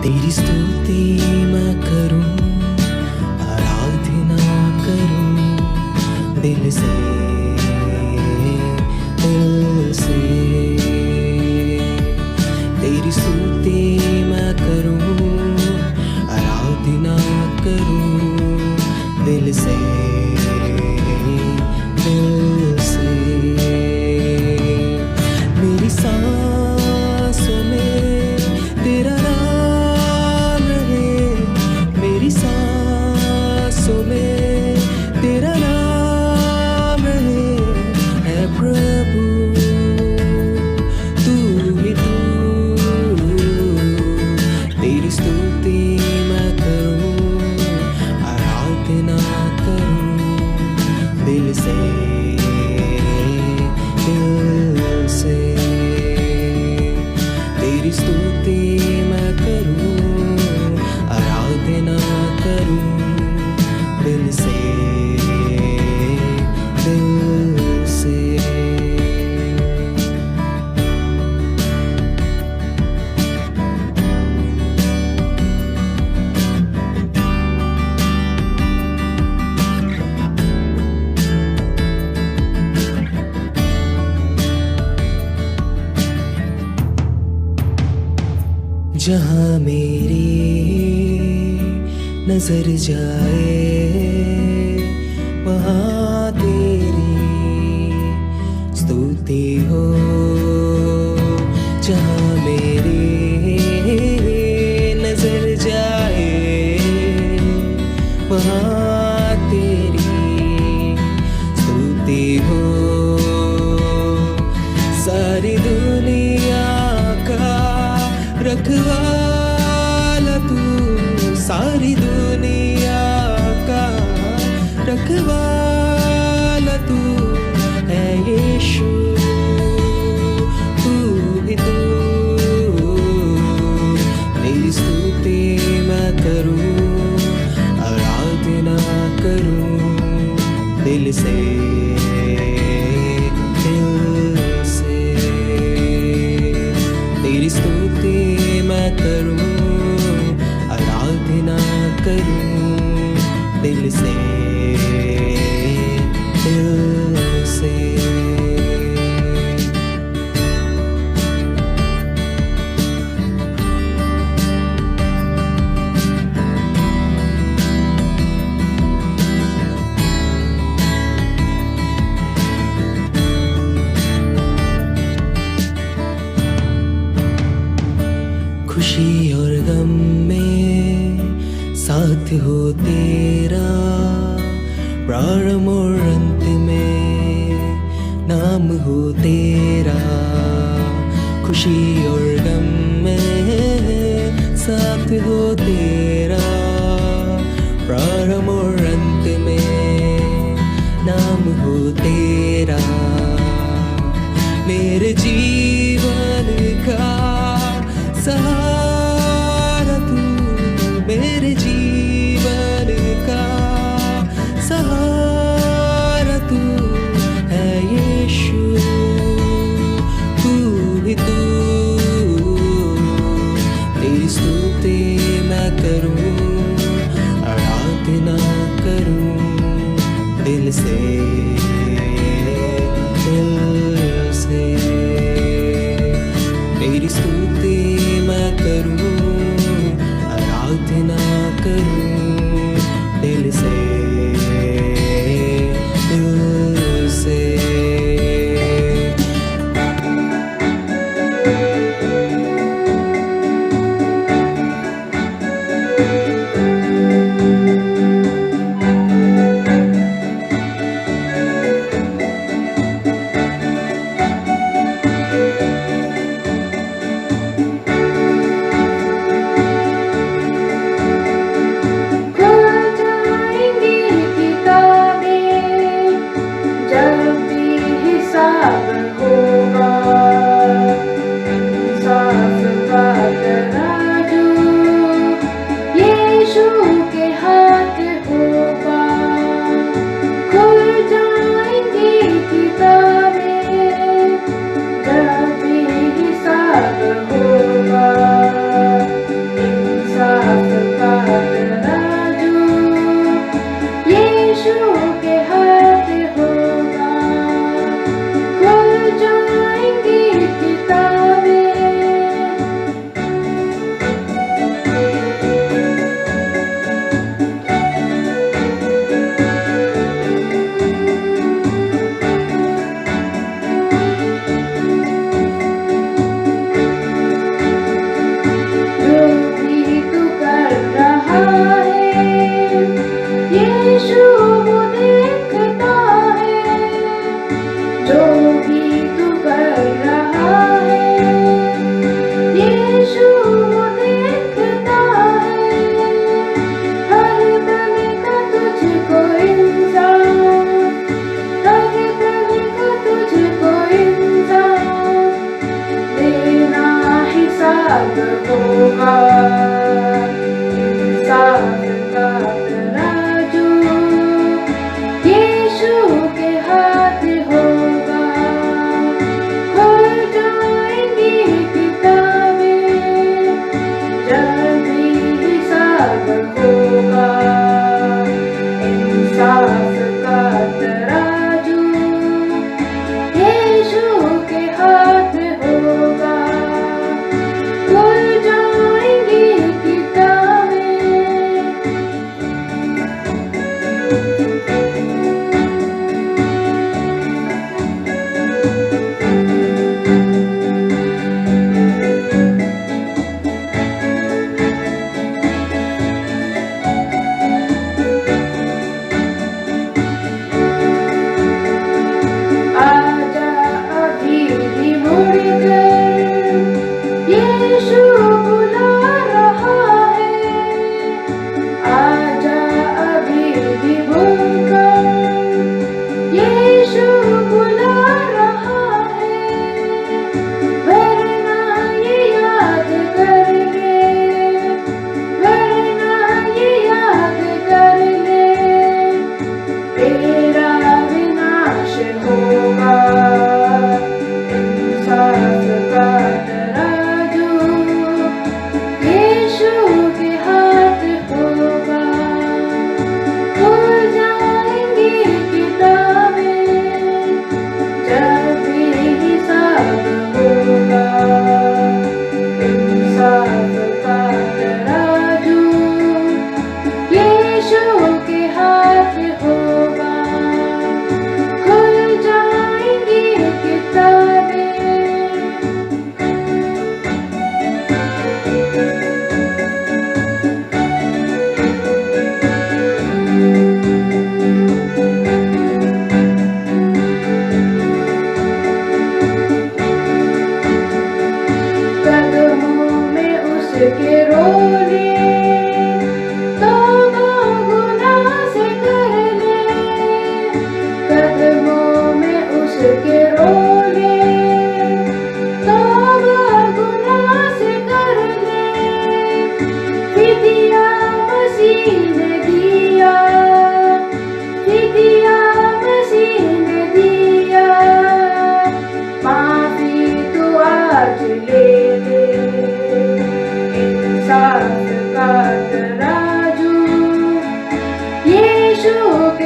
तेरी स्तुति मैं करूं, आराधना करूं दिल से, दिल से। तेरी स्तुति मैं करूं, आराधना करूं दिल से, दिल से। मेरी सांसों में तेरा नाम रहे, मेरी सांसों में तेरा नाम रहे। है प्रभु तू ही तू, तेरी स्तुति मैं करूं, आराधना करूं दिल से, दिल से। तेरी स्तुति मैं करूं, आराधना करूं दिल से, दिल से। जहाँ मेरी नजर जाए वहाँ तेरी स्तुति हो। जहाँ मेरी नजर जाए वहाँ तेरी स्तुति हो। सारी दुनिया का रखवाला तू, सारी दुनिया का रखवाला तू है यीशु, तू ही तू। तेरी स्तुति मैं करूं, आराधना करूं दिल से, दिल से। तेरी स्तुति मैं करूं, आराधना करूं दिल से, दिल से। खुशी और गम में साथ हो तेरा, प्रारंभ और अंत में नाम हो तेरा। खुशी और गम में साथ हो तेरा, प्रारंभ और अंत में नाम हो तेरा। मेरे जीवन का सहारा तू, मेरे जीवन का सहारा तू है यीशु, तू ही तू। तेरी स्तुति मैं करूं, आराधना करूं दिल से, दिल से। तेरी स्तुति मैं करूं, आराधना करूं दिल से, दिल से। Good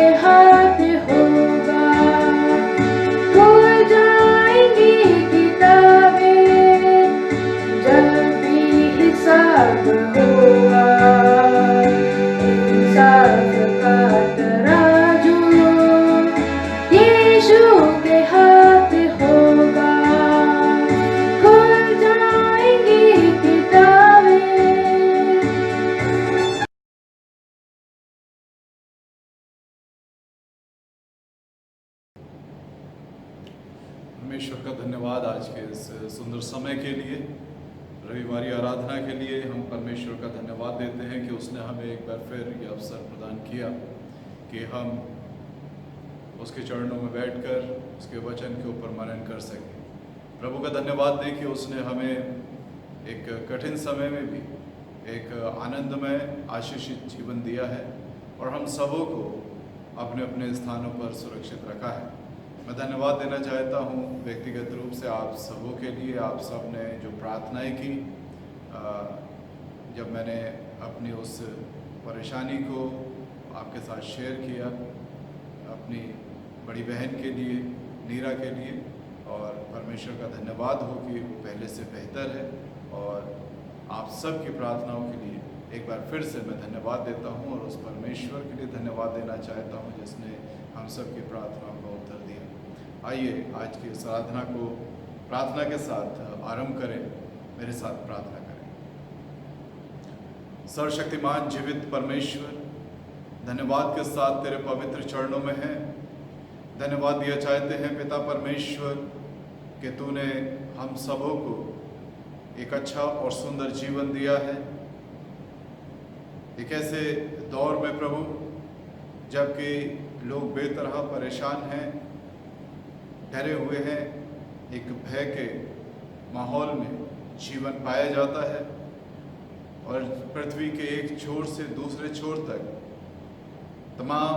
के हाथ होगा, खुल जाएंगी किताबें, जब भी हिसाब होगा, इंसाफ का तराजू यीशु के हाथ होगा, खुल जाएंगी किताबें। परमेश्वर का धन्यवाद आज के इस सुंदर समय के लिए, रविवारी आराधना के लिए। हम परमेश्वर का धन्यवाद देते हैं कि उसने हमें एक बार फिर ये अवसर प्रदान किया कि हम उसके चरणों में बैठकर उसके वचन के ऊपर मनन कर सकें। प्रभु का धन्यवाद दें कि उसने हमें एक कठिन समय में भी एक आनंदमय आशीषित जीवन दिया है और हम सबों को अपने अपने स्थानों पर सुरक्षित रखा है। मैं धन्यवाद देना चाहता हूँ व्यक्तिगत रूप से आप सबों के लिए। आप सब ने जो प्रार्थनाएं की, जब मैंने अपनी उस परेशानी को आपके साथ शेयर किया अपनी बड़ी बहन के लिए, नीरा के लिए, और परमेश्वर का धन्यवाद हो कि वो पहले से बेहतर है। और आप सब की प्रार्थनाओं के लिए एक बार फिर से मैं धन्यवाद देता हूँ और उस परमेश्वर के लिए धन्यवाद देना चाहता हूँ जिसने हम सब की प्रार्थनाओं का उत्तर दिया। आइए आज की इस आराधना को प्रार्थना के साथ आरंभ करें। मेरे साथ प्रार्थना करें। सर्वशक्तिमान जीवित परमेश्वर, धन्यवाद के साथ तेरे पवित्र चरणों में हैं। धन्यवाद दिया चाहते हैं पिता परमेश्वर कि तूने हम सबों को एक अच्छा और सुंदर जीवन दिया है। एक ऐसे दौर में प्रभु जबकि लोग बेतरह परेशान हैं, डरे हुए हैं, एक भय के माहौल में जीवन पाया जाता है और पृथ्वी के एक छोर से दूसरे छोर तक तमाम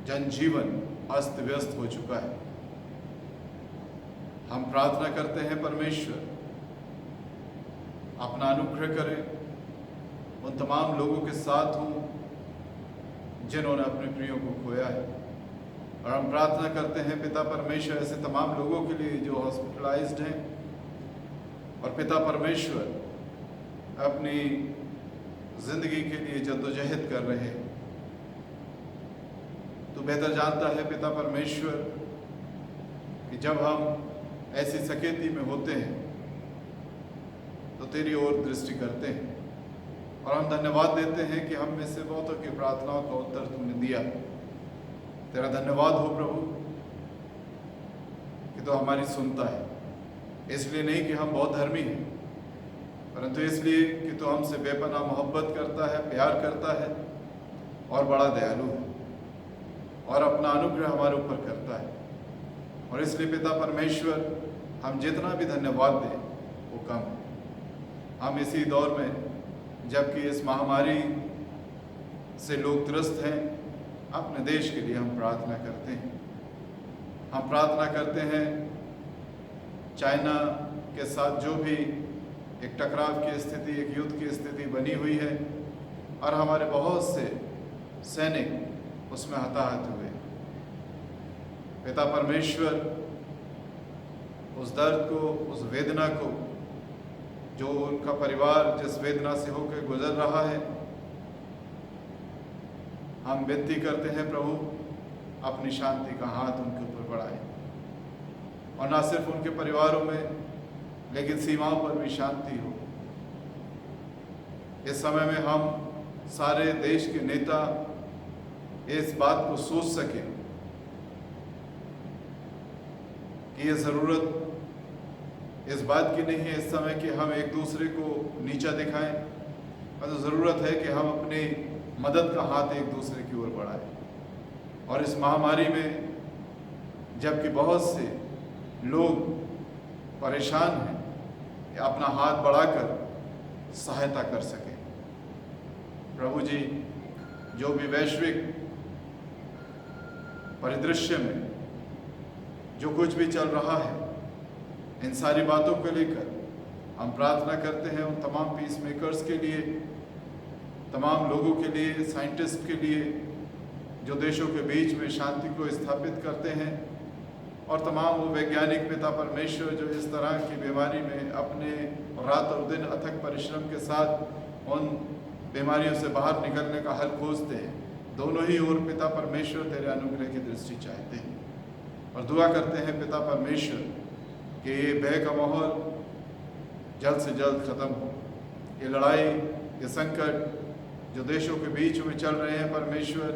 जनजीवन अस्त व्यस्त हो चुका है। हम प्रार्थना करते हैं परमेश्वर अपना अनुग्रह करें, उन तमाम लोगों के साथ हों जिन्होंने अपने प्रियों को खोया है। और हम प्रार्थना करते हैं पिता परमेश्वर ऐसे तमाम लोगों के लिए जो हॉस्पिटलाइज्ड हैं और पिता परमेश्वर अपनी जिंदगी के लिए जद्दोजहद कर रहे हैं। तो बेहतर जानता है पिता परमेश्वर कि जब हम ऐसी सकेती में होते हैं तो तेरी ओर दृष्टि करते हैं और हम धन्यवाद देते हैं कि हम में से बहुतों की प्रार्थनाओं का उत्तर तूने दिया। तेरा धन्यवाद हो प्रभु कि तो हमारी सुनता है, इसलिए नहीं कि हम बहुत धर्मी हैं, परंतु इसलिए कि तो हमसे बेपनाह मोहब्बत करता है, प्यार करता है और बड़ा दयालु है और अपना अनुग्रह हमारे ऊपर करता है। और इसलिए पिता परमेश्वर हम जितना भी धन्यवाद दें वो कम है। हम इसी दौर में जबकि इस महामारी से लोग त्रस्त हैं, अपने देश के लिए हम प्रार्थना करते हैं। हम प्रार्थना करते हैं चाइना के साथ जो भी एक टकराव की स्थिति, एक युद्ध की स्थिति बनी हुई है और हमारे बहुत से सैनिक उसमें हताहत हुए। पिता परमेश्वर उस दर्द को, उस वेदना को जो उनका परिवार जिस वेदना से होकर गुजर रहा है, हम विनती करते हैं प्रभु अपनी शांति का हाथ उनके ऊपर बढ़ाए और ना सिर्फ उनके परिवारों में लेकिन सीमाओं पर भी शांति हो। इस समय में हम सारे देश के नेता इस बात को सोच सकें कि ये ज़रूरत इस बात की नहीं है इस समय कि हम एक दूसरे को नीचा दिखाएं, पर तो ज़रूरत है कि हम अपनी मदद का हाथ एक दूसरे की ओर बढ़ाएं। और इस महामारी में जबकि बहुत से लोग परेशान हैं, कि अपना हाथ बढ़ाकर सहायता कर सकें। प्रभु जी, जो भी वैश्विक परिदृश्य में जो कुछ भी चल रहा है, इन सारी बातों को लेकर हम प्रार्थना करते हैं उन तमाम पीस मेकर्स के लिए तमाम लोगों के लिए, साइंटिस्ट के लिए जो देशों के बीच में शांति को स्थापित करते हैं, और तमाम वो वैज्ञानिक पिता परमेश्वर जो इस तरह की बीमारी में अपने रात और दिन अथक परिश्रम के साथ उन बीमारियों से बाहर निकलने का हल खोजते हैं। दोनों ही ओर पिता परमेश्वर तेरे अनुग्रह की दृष्टि चाहते हैं और दुआ करते हैं पिता परमेश्वर कि ये भय का माहौल जल्द से जल्द ख़त्म हो। ये लड़ाई, ये संकट जो देशों के बीच में चल रहे हैं परमेश्वर,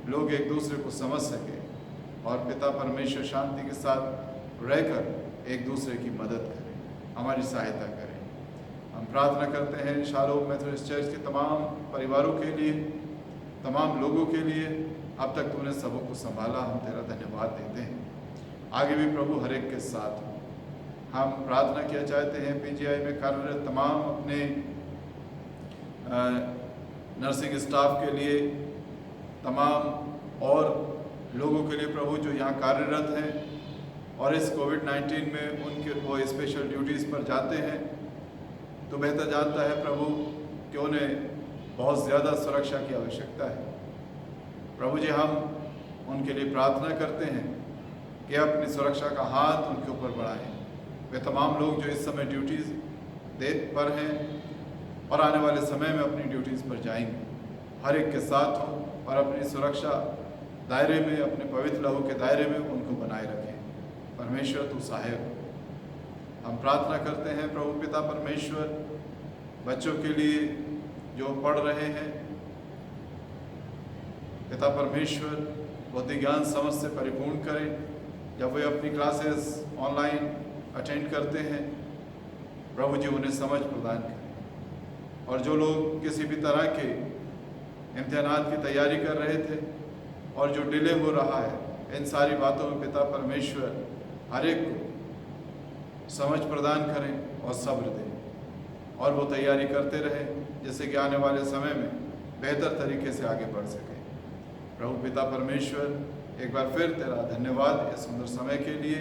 लोग एक दूसरे को समझ सके और पिता परमेश्वर शांति के साथ रहकर एक दूसरे की मदद करें, हमारी सहायता करें। हम प्रार्थना करते हैं शालोम मेथोडिस्ट चर्च के तमाम परिवारों के लिए, तमाम लोगों के लिए। अब तक तूने सबों को संभाला, हम तेरा धन्यवाद देते हैं। आगे भी प्रभु हर एक के साथ हो। हम प्रार्थना किया चाहते हैं पीजीआई में कार्यरत तमाम अपने नर्सिंग स्टाफ के लिए, तमाम और लोगों के लिए प्रभु जो यहाँ कार्यरत हैं और इस कोविड-19 में उनके वो स्पेशल ड्यूटीज़ पर जाते हैं। तो बेहतर जानता है प्रभु कि उन्हें बहुत ज़्यादा सुरक्षा की आवश्यकता है। प्रभु जी, हम उनके लिए प्रार्थना करते हैं कि अपनी सुरक्षा का हाथ उनके ऊपर बढ़ाएं। वे तमाम लोग जो इस समय ड्यूटीज़ दे पर हैं और आने वाले समय में अपनी ड्यूटीज़ पर जाएंगे, हर एक के साथ हों और अपनी सुरक्षा दायरे में, अपने पवित्र लहू के दायरे में उनको बनाए रखें। परमेश्वर तू सहायक हो। हम प्रार्थना करते हैं प्रभु पिता परमेश्वर बच्चों के लिए जो पढ़ रहे हैं, पिता परमेश्वर बुद्धि ज्ञान समझ से परिपूर्ण करें। जब वे अपनी क्लासेस ऑनलाइन अटेंड करते हैं, प्रभु जी उन्हें समझ प्रदान करें। और जो लोग किसी भी तरह के इम्तिहानात की तैयारी कर रहे थे और जो डिले हो रहा है, इन सारी बातों में पिता परमेश्वर हर एक को समझ प्रदान करें और सब्र दें और वो तैयारी करते रहें, जिससे कि आने वाले समय में बेहतर तरीके से आगे बढ़ सकें। प्रभु पिता परमेश्वर, एक बार फिर तेरा धन्यवाद इस सुंदर समय के लिए,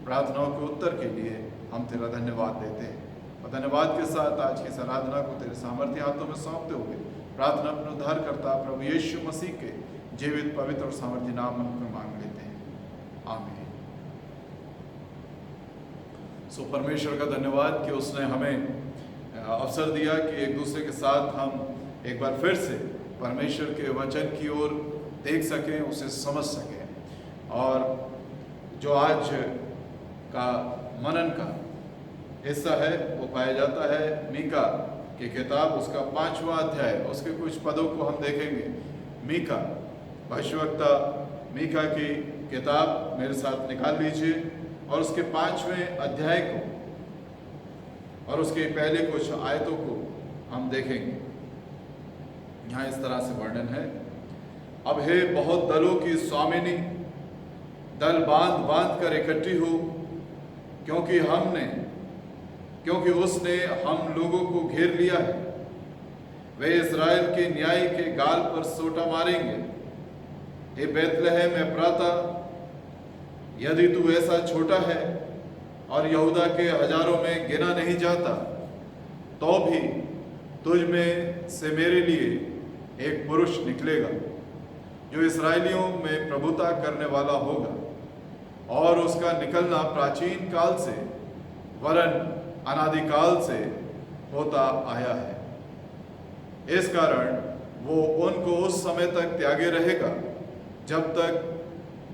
प्रार्थनाओं के उत्तर के लिए हम तेरा धन्यवाद देते हैं। और धन्यवाद के साथ आज की इस आराधना को तेरे सामर्थ्य हाथों में सौंपते हुए प्रार्थना अपने उद्धारकर्ता प्रभु यीशु मसीह के जीवित, पवित्र और सामर्थ्य नाम में मांग लेते हैं, आमीन। सो परमेश्वर का धन्यवाद कि उसने हमें अवसर दिया कि एक दूसरे के साथ हम एक बार फिर से परमेश्वर के वचन की ओर देख सकें, उसे समझ सकें। और जो आज का मनन का हिस्सा है वो पाया जाता है मीका की किताब, उसका 5वां अध्याय, उसके कुछ पदों को हम देखेंगे। मीका, भविष्यवक्ता मीका की किताब मेरे साथ निकाल लीजिए और उसके 5वें अध्याय को और उसके पहले कुछ आयतों को हम देखेंगे। यहाँ इस तरह से वर्णन है, अब हे बहुत दलों की स्वामिनी, दल बांध बांध कर इकट्ठी हो, क्योंकि उसने हम लोगों को घेर लिया है। वे इस्राएल के न्याय के गाल पर सोटा मारेंगे। हे बैतलहम एफ्राता, यदि तू ऐसा छोटा है और यहूदा के हजारों में गिना नहीं जाता, तो भी तुझ में से मेरे लिए एक पुरुष निकलेगा जो इस्राएलियों में प्रभुता करने वाला होगा। और उसका निकलना प्राचीन काल से वरन अनादिकाल से होता आया है। इस कारण वो उनको उस समय तक त्यागे रहेगा जब तक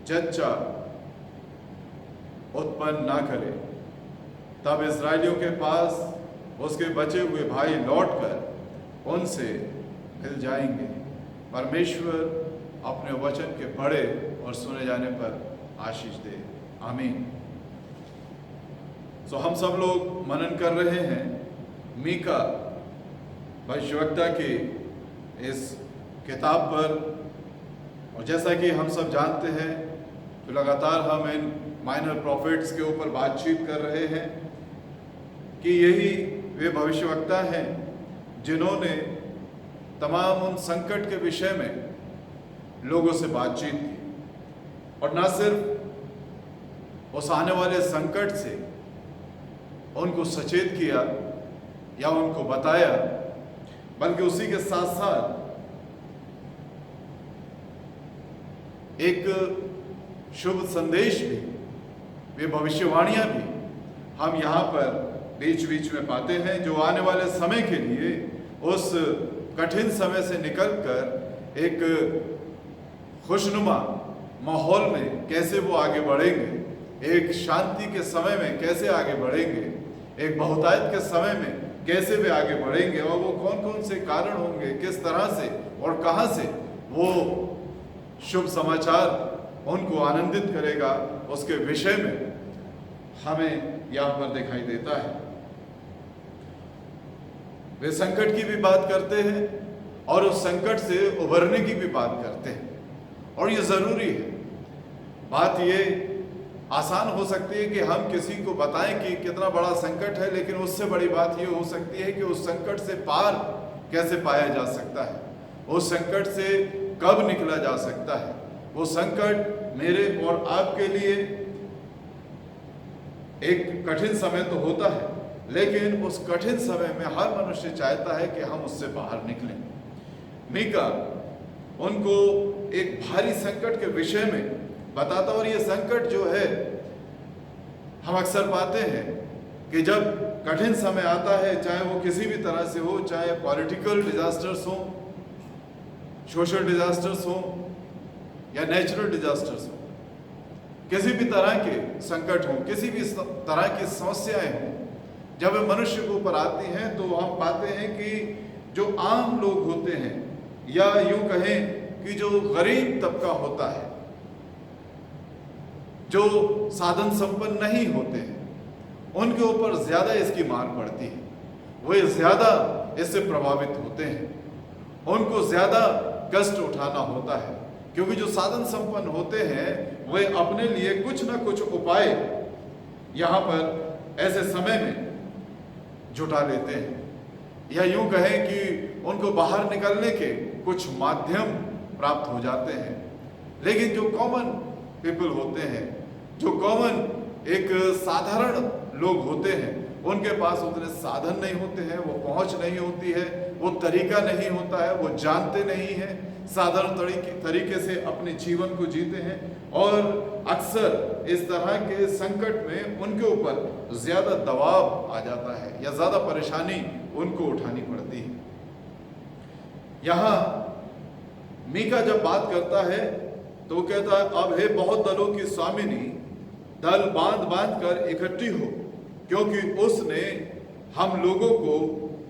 जच्चा उत्पन्न ना करे। तब इस्राएलियों के पास उसके बचे हुए भाई लौटकर उनसे मिल जाएंगे। परमेश्वर अपने वचन के पढ़े और सुने जाने पर आशीष दे, आमीन। सो हम सब लोग मनन कर रहे हैं मीका भविष्यवक्ता की इस किताब पर। और जैसा कि हम सब जानते हैं तो लगातार हम इन माइनर प्रॉफिट्स के ऊपर बातचीत कर रहे हैं कि यही वे भविष्यवक्ता हैं जिन्होंने तमाम उन संकट के विषय में लोगों से बातचीत की और न सिर्फ उस आने वाले संकट से उनको सचेत किया या उनको बताया, बल्कि उसी के साथ साथ एक शुभ संदेश भी, वे भविष्यवाणियां भी हम यहाँ पर बीच बीच में पाते हैं, जो आने वाले समय के लिए उस कठिन समय से निकलकर एक खुशनुमा माहौल में कैसे वो आगे बढ़ेंगे, एक शांति के समय में कैसे आगे बढ़ेंगे, एक बहुतायत के समय में कैसे वे आगे बढ़ेंगे, और वो कौन कौन से कारण होंगे, किस तरह से और कहाँ से वो शुभ समाचार उनको आनंदित करेगा, उसके विषय में हमें यहाँ पर दिखाई देता है। वे संकट की भी बात करते हैं और उस संकट से उभरने की भी बात करते हैं, और ये जरूरी है। बात ये आसान हो सकती है कि हम किसी को बताएं कि कितना बड़ा संकट है, लेकिन उससे बड़ी बात ये हो सकती है कि उस संकट से पार कैसे पाया जा सकता है, उस संकट से कब निकला जा सकता है। वो संकट मेरे और आपके लिए एक कठिन समय तो होता है, लेकिन उस कठिन समय में हर मनुष्य चाहता है कि हम उससे बाहर निकलें। मीका उनको एक भारी संकट के विषय में बताता, और ये संकट जो है हम अक्सर पाते हैं कि जब कठिन समय आता है, चाहे वो किसी भी तरह से हो, चाहे पॉलिटिकल डिजास्टर्स हो, सोशल डिजास्टर्स हो या नेचुरल डिजास्टर्स हो, किसी भी तरह के संकट हो, किसी भी तरह की समस्याएं हो, जब वे मनुष्य के ऊपर आती हैं तो हम पाते हैं कि जो आम लोग होते हैं, या यूं कहें कि जो गरीब तबका होता है, जो साधन संपन्न नहीं होते हैं, उनके ऊपर ज्यादा इसकी मार पड़ती है। वे ज्यादा इससे प्रभावित होते हैं, उनको ज्यादा कष्ट उठाना होता है, क्योंकि जो साधन संपन्न होते हैं वे अपने लिए कुछ ना कुछ उपाय यहाँ पर ऐसे समय में जुटा लेते हैं, या यूं कहें कि उनको बाहर निकलने के कुछ माध्यम प्राप्त हो जाते हैं। लेकिन जो कॉमन पीपल होते हैं, जो कॉमन एक साधारण लोग होते हैं, उनके पास उतने साधन नहीं होते हैं, वो पहुंच नहीं होती है, वो तरीका नहीं होता है, वो जानते नहीं हैं, साधारण तरीके से अपने जीवन को जीते हैं, और अक्सर इस तरह के संकट में उनके ऊपर ज्यादा दबाव आ जाता है या ज्यादा परेशानी उनको उठानी पड़ती है। यहाँ मीका जब बात करता है तो वो कहता है, अब हे बहुत दलों की स्वामिनी, दल बांध बांध कर इकट्ठी हो, क्योंकि उसने हम लोगों को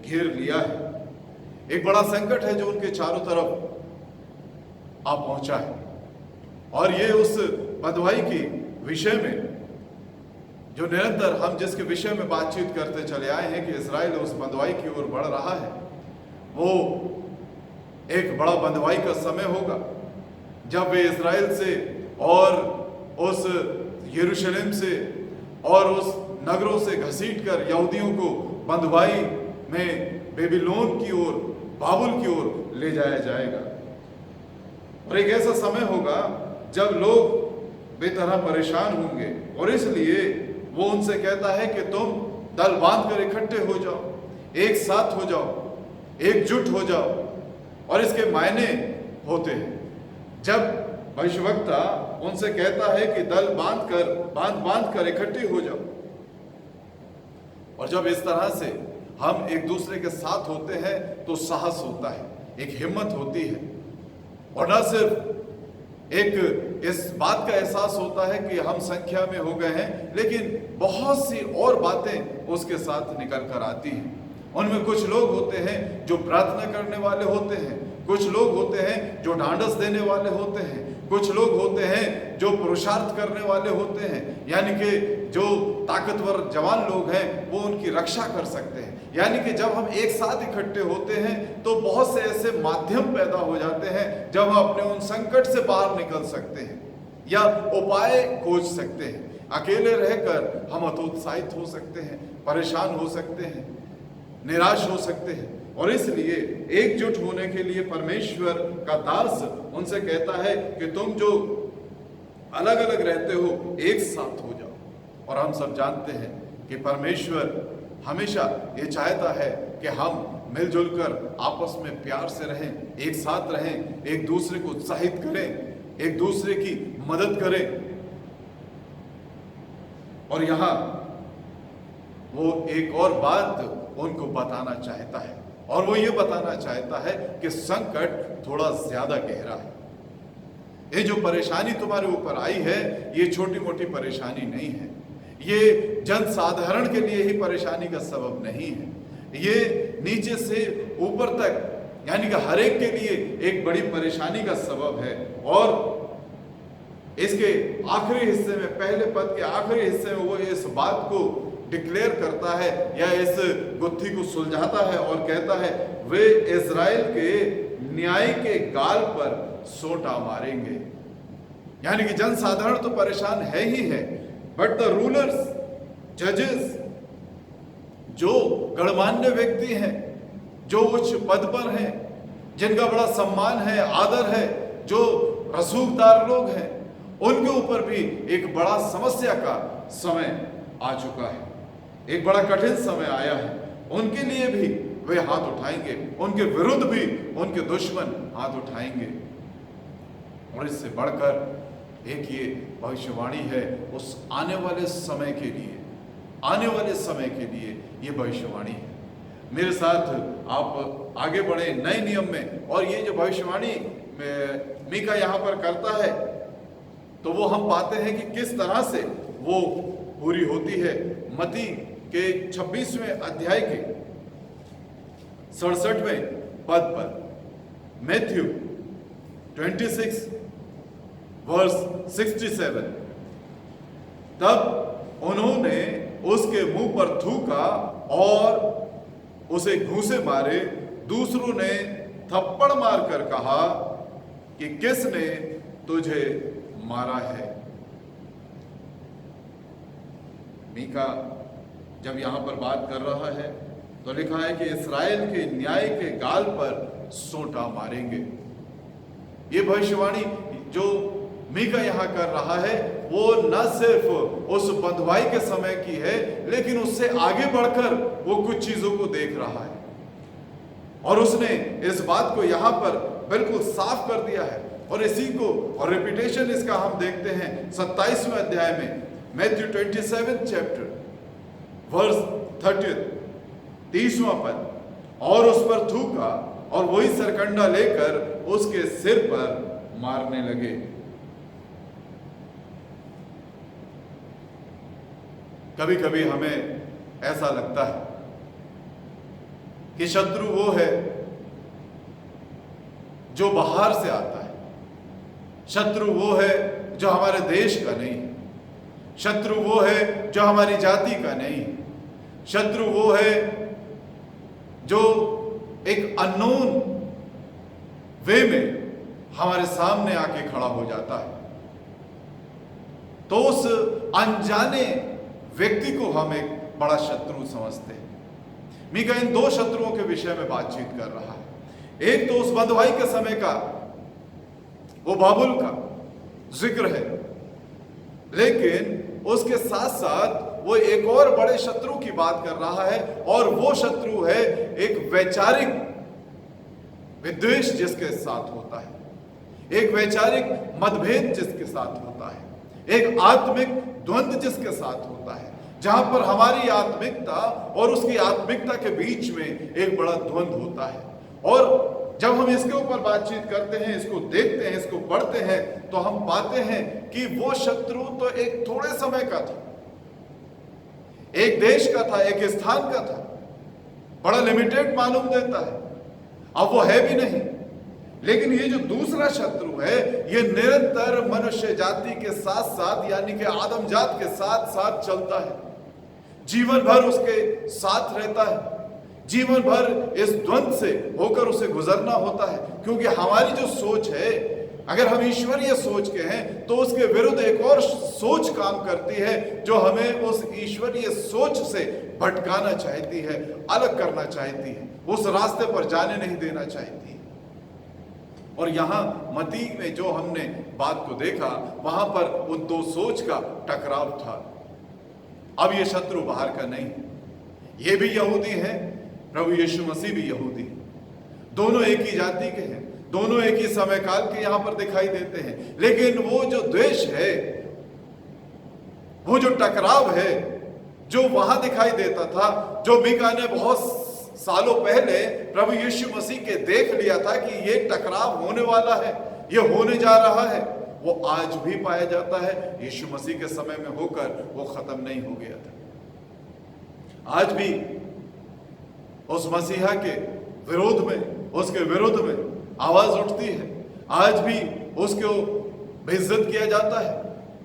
घेर लिया है। एक बड़ा संकट है जो उनके चारों तरफ आ पहुंचा है, और ये उस बंधुआई के विषय में जो निरंतर हम जिसके विषय में बातचीत करते चले आए हैं कि इस्राएल उस बंधुआई की ओर बढ़ रहा है, वो एक बड़ा बंधुआई का समय होगा जब वे इस्राएल से और उस यरूशलेम से और उस नगरों से घसीट कर यहूदियों को बंधुआई में बेबीलोन की ओर, बाबुल की ओर ले जाया जाएगा। और एक ऐसा समय होगा जब लोग बेतरह परेशान होंगे, और इसलिए वो उनसे कहता है कि तुम दल बांध कर इकट्ठे हो जाओ, एक साथ हो जाओ, एकजुट हो जाओ। और इसके मायने होते हैं जब भविष्यवक्ता उनसे कहता है कि दल बांध कर इकट्ठे हो जाओ, और जब इस तरह से हम एक दूसरे के साथ होते हैं तो साहस होता है, एक हिम्मत होती है, और न सिर्फ एक इस बात का एहसास होता है कि हम संख्या में हो गए हैं, लेकिन बहुत सी और बातें उसके साथ निकल कर आती हैं। उनमें कुछ लोग होते हैं जो प्रार्थना करने वाले होते हैं, कुछ लोग होते हैं जो ढांढस देने वाले होते हैं, कुछ लोग होते हैं जो पुरुषार्थ करने वाले होते हैं, यानी कि जो ताकतवर जवान लोग हैं वो उनकी रक्षा कर सकते हैं। यानी कि जब हम एक साथ इकट्ठे होते हैं तो बहुत से ऐसे माध्यम पैदा हो जाते हैं जब हम अपने उन संकट से बाहर निकल सकते हैं या उपाय खोज सकते हैं। अकेले रहकर हम हतोत्साहित हो सकते हैं, परेशान हो सकते हैं, निराश हो सकते हैं, और इसलिए एकजुट होने के लिए परमेश्वर का दास उनसे कहता है कि तुम जो अलग अलग रहते हो एक साथ हो जाओ। और हम सब जानते हैं कि परमेश्वर हमेशा ये चाहता है कि हम मिलजुल कर आपस में प्यार से रहें, एक साथ रहें, एक दूसरे को उत्साहित करें, एक दूसरे की मदद करें। और यहां वो एक और बात उनको बताना चाहता है, और वो ये बताना चाहता है कि संकट थोड़ा ज्यादा गहरा है। ये जो परेशानी तुम्हारे ऊपर आई है, ये छोटी मोटी परेशानी नहीं है, ये जनसाधारण के लिए ही परेशानी का सबब नहीं है, ये नीचे से ऊपर तक यानी कि हर एक के लिए एक बड़ी परेशानी का सबब है। और इसके आखिरी हिस्से में, पहले पद के आखिरी हिस्से में वो इस बात को डिक्लेयर करता है या इस गुत्थी को सुलझाता है और कहता है, वे इज़राइल के न्याय के गाल पर सोंटा मारेंगे। यानी कि जनसाधारण तो परेशान है ही है, बट द रूलर्स, जजेस, जो गणमान्य व्यक्ति हैं, जो उच्च पद पर हैं, जिनका बड़ा सम्मान है, आदर है, जो रसूखदार लोग हैं, उनके ऊपर भी एक बड़ा समस्या का समय आ चुका है, एक बड़ा कठिन समय आया है। उनके लिए भी वे हाथ उठाएंगे, उनके विरुद्ध भी उनके दुश्मन हाथ उठाएंगे। और इससे बढ़कर एक ये भविष्यवाणी है उस आने वाले समय के लिए, आने वाले समय के लिए ये भविष्यवाणी है। मेरे साथ आप आगे बढ़े नए नियम में, और ये जो भविष्यवाणी मीका यहाँ पर करता है, तो वो हम पाते हैं कि किस तरह से वो पूरी होती है। मत्ती के 26वें अध्याय के 67वें पद पर, मैथ्यू 26 वर्स 67, तब उन्होंने उसके मुंह पर थूका और उसे घूंसे मारे। दूसरों ने थप्पड़ मारकर कहा कि किसने तुझे मारा है। मीका जब यहां पर बात कर रहा है तो लिखा है कि इस्राएल के न्याय के गाल पर सोंटा मारेंगे। ये भविष्यवाणी जो मीका यहां कर रहा है वो न सिर्फ उस बंधुआई के समय की है, लेकिन उससे आगे बढ़कर वो कुछ चीजों को देख रहा है, और उसने इस बात को यहां पर बिल्कुल साफ कर दिया है। और इसी को और रिपीटेशन इसका हम देखते हैं 27वें अध्याय में, मैथ्यू 27 चैप्टर वर्स 30, 30वां पद, और उस पर थूका और वही सरकंडा लेकर उसके सिर पर मारने लगे। कभी कभी हमें ऐसा लगता है कि शत्रु वो है जो बाहर से आता है, शत्रु वो है जो हमारे देश का नहीं है, शत्रु वो है जो हमारी जाति का नहीं है, शत्रु वो है जो एक अननोन वे में हमारे सामने आके खड़ा हो जाता है। तो उस अनजाने व्यक्ति को हम एक बड़ा शत्रु समझते हैं। मीका इन दो शत्रुओं के विषय में बातचीत कर रहा है। एक तो उस बंधुआई के समय का वो बाबुल का जिक्र है, लेकिन उसके साथ साथ वो एक और बड़े शत्रु की बात कर रहा है, और वो शत्रु है एक वैचारिक विद्वेष जिसके साथ होता है, एक वैचारिक मतभेद जिसके साथ होता है, एक आत्मिक द्वंद्व जिसके साथ होता है, जहां पर हमारी आत्मिकता और उसकी आत्मिकता के बीच में एक बड़ा द्वंद्व होता है। और जब हम इसके ऊपर बातचीत करते हैं, इसको देखते हैं, इसको पढ़ते हैं, तो हम पाते हैं कि वो शत्रु तो एक थोड़े समय का था, एक देश का था, एक स्थान का था, बड़ा लिमिटेड मालूम देता है, अब वो है भी नहीं। लेकिन ये जो दूसरा शत्रु है, ये निरंतर मनुष्य जाति के साथ साथ यानी कि आदम जात के साथ साथ चलता है, जीवन भर उसके साथ रहता है, जीवन भर इस द्वंद्व से होकर उसे गुजरना होता है। क्योंकि हमारी जो सोच है, अगर हम ईश्वरीय सोच के हैं, तो उसके विरुद्ध एक और सोच काम करती है जो हमें उस ईश्वरीय सोच से भटकाना चाहती है, अलग करना चाहती है, उस रास्ते पर जाने नहीं देना चाहती है। और यहां मत्ती में जो हमने बात को देखा, वहां पर उन दो सोच का टकराव था। अब ये शत्रु बाहर का नहीं, ये भी यहूदी हैं, प्रभु यीशु मसीह भी यहूदी है, दोनों एक ही जाति के हैं, दोनों एक ही समय काल के यहां पर दिखाई देते हैं। लेकिन वो जो द्वेष है, वो जो टकराव है, जो वहां दिखाई देता था, जो मीका ने बहुत सालों पहले प्रभु यीशु मसीह के देख लिया था कि ये टकराव होने वाला है, ये होने जा रहा है, वो आज भी पाया जाता है। यीशु मसीह के समय में होकर वो खत्म नहीं हो गया था। आज भी उस मसीहा के विरोध में, उसके विरुद्ध में आवाज उठती है, आज भी उसको बेइज्जत किया जाता है।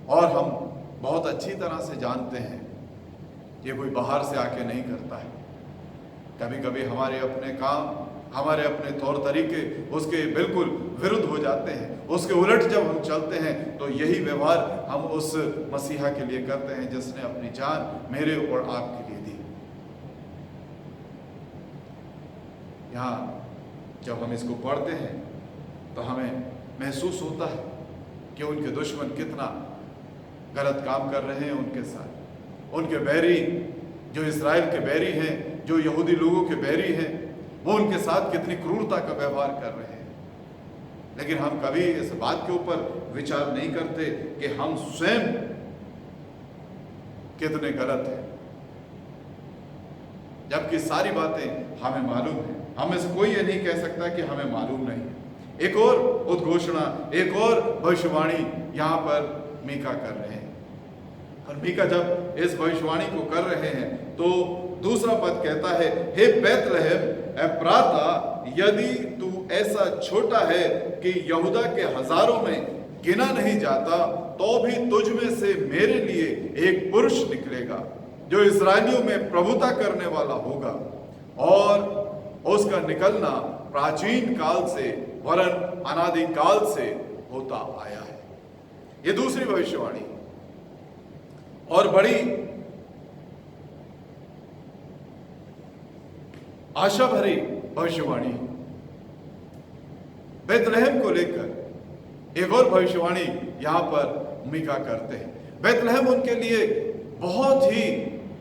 और हम बहुत अच्छी तरह से जानते हैं ये कोई बाहर से आके नहीं करता है। कभी कभी हमारे अपने काम, हमारे अपने तौर तरीके उसके बिल्कुल विरुद्ध हो जाते हैं, उसके उलट जब हम चलते हैं तो यही व्यवहार हम उस मसीहा के लिए करते हैं जिसने अपनी जान मेरे और आपके लिए दी। यहाँ जब हम इसको पढ़ते हैं तो हमें महसूस होता है कि उनके दुश्मन कितना गलत काम कर रहे हैं उनके साथ। उनके बैरी, जो इस्राएल के बैरी हैं, जो यहूदी लोगों के बैरी हैं, वो उनके साथ कितनी क्रूरता का व्यवहार कर रहे हैं। लेकिन हम कभी इस बात के ऊपर विचार नहीं करते कि हम स्वयं कितने गलत हैं, जबकि सारी बातें हमें मालूम है। हमें से कोई ये नहीं कह सकता कि हमें मालूम नहीं है। एक और उद्घोषणा, एक और भविष्यवाणी यहां पर मीका कर रहे हैं। और मीका जब इस भविष्यवाणी को कर रहे हैं तो दूसरा पद कहता है, हे बैतलहम एफ्राता, यदि तू ऐसा छोटा है कि यहूदा के हजारों में गिना नहीं जाता, तो भी तुझ में से मेरे लिए एक पुरुष निकलेगा जो इस्राएलियों में प्रभुता करने वाला होगा, और उसका निकलना प्राचीन काल से वरन अनादि काल से होता आया है। ये दूसरी भविष्यवाणी और बड़ी आशा भरी भविष्यवाणी। बैतलहम को लेकर एक और भविष्यवाणी यहां पर मीका करते हैं। बैतलहम उनके लिए बहुत ही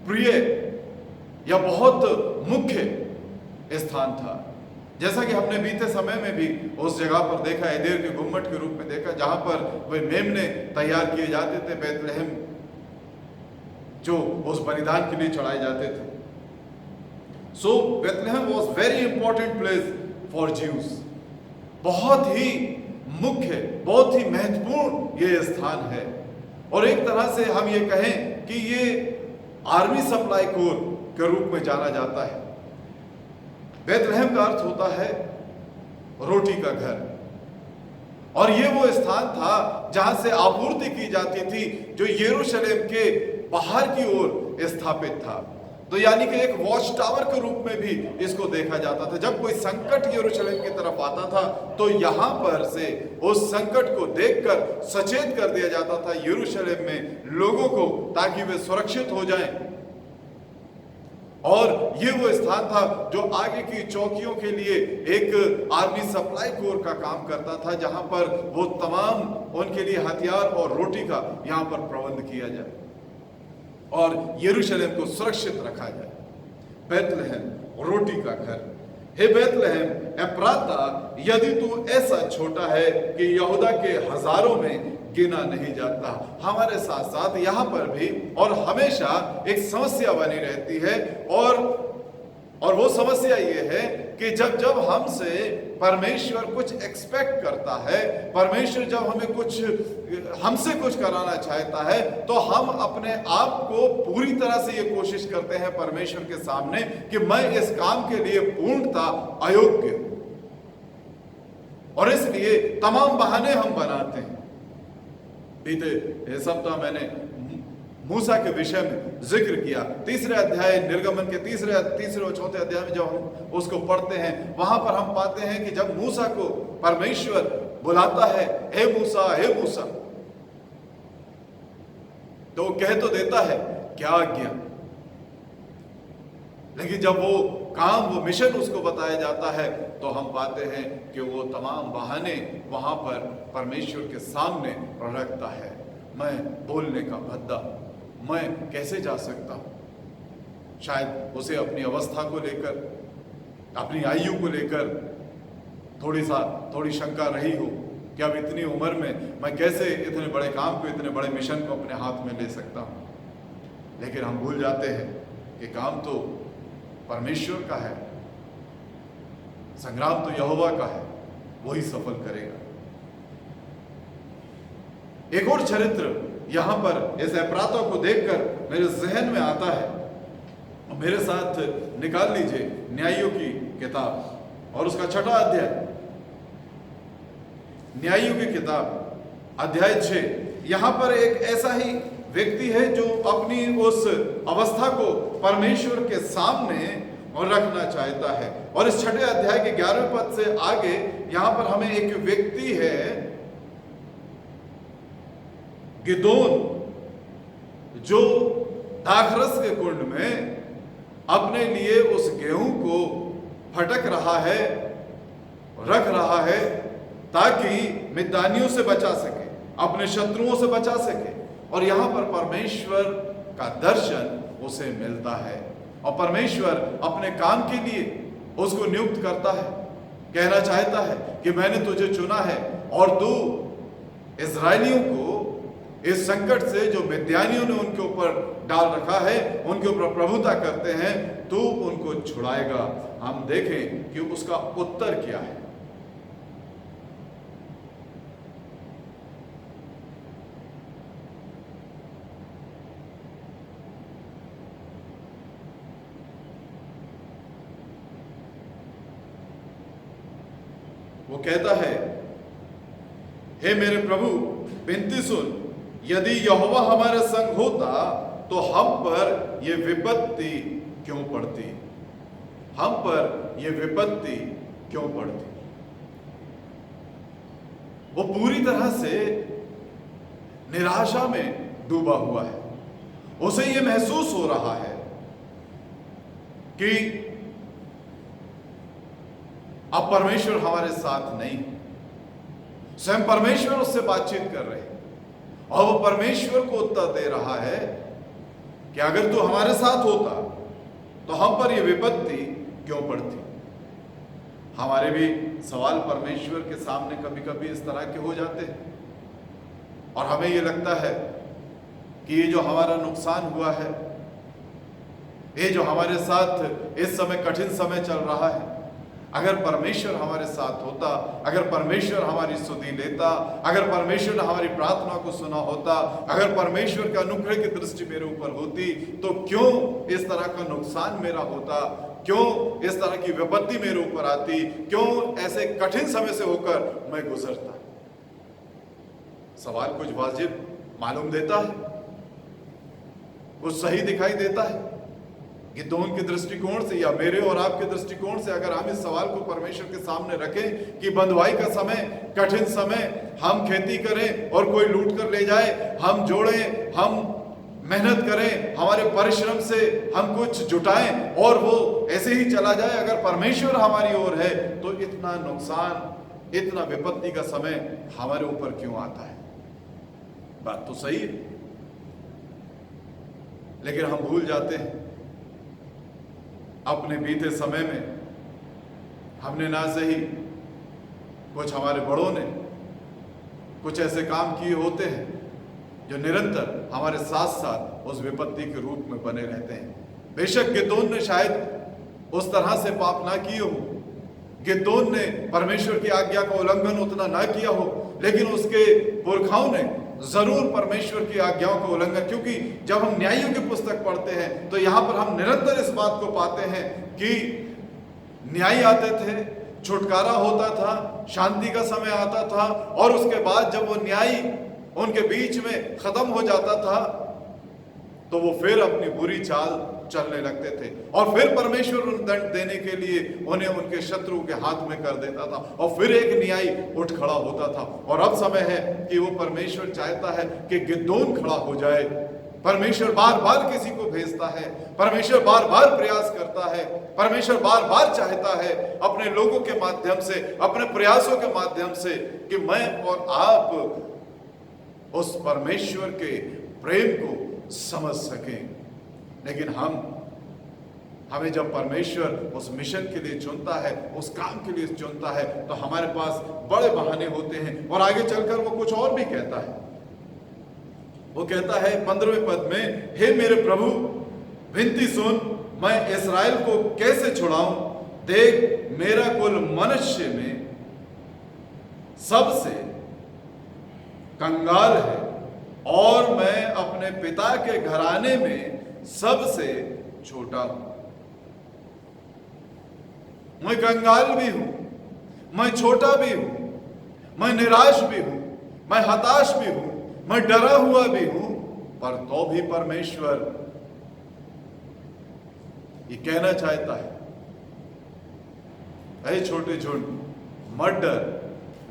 प्रिय या बहुत मुख्य स्थान था। जैसा कि हमने बीते समय में भी उस जगह पर देखा, एदेर के गुम्मट के रूप में देखा, जहां पर वे मेमने तैयार किए जाते थे, बैतलहम जो उस बलिदान के लिए चढ़ाए जाते थे। So Bethlehem was very important place for Jews. बहुत ही मुख्य, बहुत ही महत्वपूर्ण ये स्थान है। और एक तरह से हम ये कहें कि ये आर्मी सप्लाई कोर के रूप में जाना जाता है। बैतलहम का अर्थ होता है रोटी का घर, और ये वो स्थान था जहां से आपूर्ति की जाती थी, जो यरूशलेम के बाहर की ओर स्थापित था। तो यानी कि एक वॉच टावर के रूप में भी इसको देखा जाता था। जब कोई संकट यरूशलेम की तरफ आता था तो यहां पर से उस संकट को देखकर सचेत कर दिया जाता था यरूशलेम में लोगों को, ताकि वे सुरक्षित हो जाएं। और ये वो स्थान था जो आगे की चौकियों के लिए एक आर्मी सप्लाई कोर का काम करता था, जहां पर वो तमाम उनके लिए हथियार और रोटी का यहां पर प्रबंध किया जाए और यरूशलेम को सुरक्षित रखा जाए। बैतलहम रोटी का घर। हे बैतलहम एफ्राता, यदि तू ऐसा छोटा है कि यहूदा के हजारों में गिना नहीं जाता। हमारे साथ साथ यहाँ पर भी और हमेशा एक समस्या बनी रहती है, और वो समस्या ये है कि जब हमसे परमेश्वर कुछ एक्सपेक्ट करता है, परमेश्वर जब हमसे कुछ कराना चाहता है, तो हम अपने आप को पूरी तरह से ये कोशिश करते हैं परमेश्वर के सामने कि मैं इस काम के लिए पूर्णतः अयोग्य हूं, और इसलिए तमाम बहाने हम बनाते हैं। बीते सप्ताह मैंने मूसा के विषय में जिक्र किया। तीसरे अध्याय निर्गमन के तीसरे और चौथे अध्याय में जब हम उसको पढ़ते हैं, वहां पर हम पाते हैं कि जब मूसा को परमेश्वर बुलाता है, हे मूसा, हे मूसा, तो वो कह तो देता है क्या आज्ञा, लेकिन जब वो काम, वो मिशन उसको बताया जाता है, तो हम पाते हैं कि वो तमाम बहाने वहां पर परमेश्वर के सामने रखता है। मैं बोलने का भद्दा, मैं कैसे जा सकता हूं? शायद उसे अपनी अवस्था को लेकर, अपनी आयु को लेकर थोड़ी शंका रही हो कि अब इतनी उम्र में मैं कैसे इतने बड़े काम को, इतने बड़े मिशन को अपने हाथ में ले सकता हूँ। लेकिन हम भूल जाते हैं कि काम तो परमेश्वर का है, संग्राम तो यहोवा का है, वही सफल करेगा। एक और चरित्र यहां पर इस एप्रातो को देखकर मेरे जहन में आता है। मेरे साथ निकाल लीजिए न्यायियों की किताब और उसका 6वां अध्याय, न्यायियों की किताब अध्याय 6। यहां पर एक ऐसा ही व्यक्ति है जो अपनी उस अवस्था को परमेश्वर के सामने और रखना चाहता है। और इस 6वें अध्याय के 11वें पद से आगे यहां पर हमें एक व्यक्ति है गिदोन, जो दाखरस के कुंड में अपने लिए उस गेहूं को फटक रहा है, रख रहा है, ताकि मिद्यानियों से बचा सके, अपने शत्रुओं से बचा सके। और यहां पर परमेश्वर का दर्शन उसे मिलता है और परमेश्वर अपने काम के लिए उसको नियुक्त करता है। कहना चाहता है कि मैंने तुझे चुना है और तू इस्राएलियों को इस संकट से जो मिद्यानियों ने उनके ऊपर डाल रखा है, उनके ऊपर प्रभुता करते हैं, तू उनको छुड़ाएगा। हम देखें कि उसका उत्तर क्या है। वो कहता है, हे मेरे प्रभु विनती सुन, यदि यहोवा हमारे संग होता तो हम पर यह विपत्ति क्यों पड़ती, हम पर यह विपत्ति क्यों पड़ती। वो पूरी तरह से निराशा में डूबा हुआ है। उसे यह महसूस हो रहा है कि अब परमेश्वर हमारे साथ नहीं है। स्वयं परमेश्वर उससे बातचीत कर रहे हैं और वो परमेश्वर को उत्तर दे रहा है कि अगर तू हमारे साथ होता तो हम पर यह विपत्ति क्यों पड़ती। हमारे भी सवाल परमेश्वर के सामने कभी कभी इस तरह के हो जाते हैं और हमें यह लगता है कि ये जो हमारा नुकसान हुआ है, ये जो हमारे साथ इस समय कठिन समय चल रहा है, अगर परमेश्वर हमारे साथ होता, अगर परमेश्वर हमारी स्तुति लेता, अगर परमेश्वर ने हमारी प्रार्थना को सुना होता, अगर परमेश्वर के अनुग्रह की दृष्टि मेरे ऊपर होती, तो क्यों इस तरह का नुकसान मेरा होता, क्यों इस तरह की विपत्ति मेरे ऊपर आती, क्यों ऐसे कठिन समय से होकर मैं गुजरता। सवाल कुछ वाजिब मालूम देता है, कुछ सही दिखाई देता है। गिदोन के दृष्टिकोण से या मेरे और आपके दृष्टिकोण से अगर हम इस सवाल को परमेश्वर के सामने रखें कि बंधुआई का समय, कठिन समय, हम खेती करें और कोई लूट कर ले जाए, हम जोड़ें, हम मेहनत करें, हमारे परिश्रम से हम कुछ जुटाएं और वो ऐसे ही चला जाए, अगर परमेश्वर हमारी ओर है तो इतना नुकसान, इतना विपत्ति का समय हमारे ऊपर क्यों आता है। बात तो सही है, लेकिन हम भूल जाते हैं अपने बीते समय में हमने ना सही कुछ हमारे बड़ों ने कुछ ऐसे काम किए होते हैं जो निरंतर हमारे साथ साथ उस विपत्ति के रूप में बने रहते हैं। बेशक गिदोन ने शायद उस तरह से पाप ना किए हो, गिदोन ने परमेश्वर की आज्ञा का उल्लंघन उतना ना किया हो, लेकिन उसके पुरखाओं ने जरूर परमेश्वर की आज्ञाओं का उल्लंघन, क्योंकि जब हम न्यायियों की पुस्तक पढ़ते हैं तो यहां पर हम निरंतर इस बात को पाते हैं कि न्याय आते थे, छुटकारा होता था, शांति का समय आता था और उसके बाद जब वो न्याय उनके बीच में खत्म हो जाता था तो वो फिर अपनी बुरी चाल चलने लगते थे और फिर परमेश्वर उन्हें दंड देने के लिए उन्हें उनके शत्रुओं के हाथ में कर देता था और फिर एक न्याय उठ खड़ा होता था। और अब समय है कि वो परमेश्वर चाहता है कि गिदोन खड़ा हो जाए। परमेश्वर बार बार किसी को भेजता है, परमेश्वर बार बार प्रयास करता है, परमेश्वर बार बार चाहता है अपने लोगों के माध्यम से, अपने प्रयासों के माध्यम से कि मैं और आप उस परमेश्वर के प्रेम को समझ सकें। लेकिन हमें जब परमेश्वर उस मिशन के लिए चुनता है, उस काम के लिए चुनता है, तो हमारे पास बड़े बहाने होते हैं। और आगे चलकर वो कुछ और भी कहता है। वो कहता है 15वें पद में, हे मेरे प्रभु विनती सुन, मैं इस्राएल को कैसे छुड़ाऊं? देख मेरा कुल मनुष्य में सबसे कंगाल है और मैं अपने पिता के घराने में सबसे छोटा हूं। मैं कंगाल भी हूं, मैं छोटा भी हूं, मैं निराश भी हूं, मैं हताश भी हूं, मैं डरा हुआ भी हूं, पर तो भी परमेश्वर ये कहना चाहता है, ऐ छोटे झुंड मत डर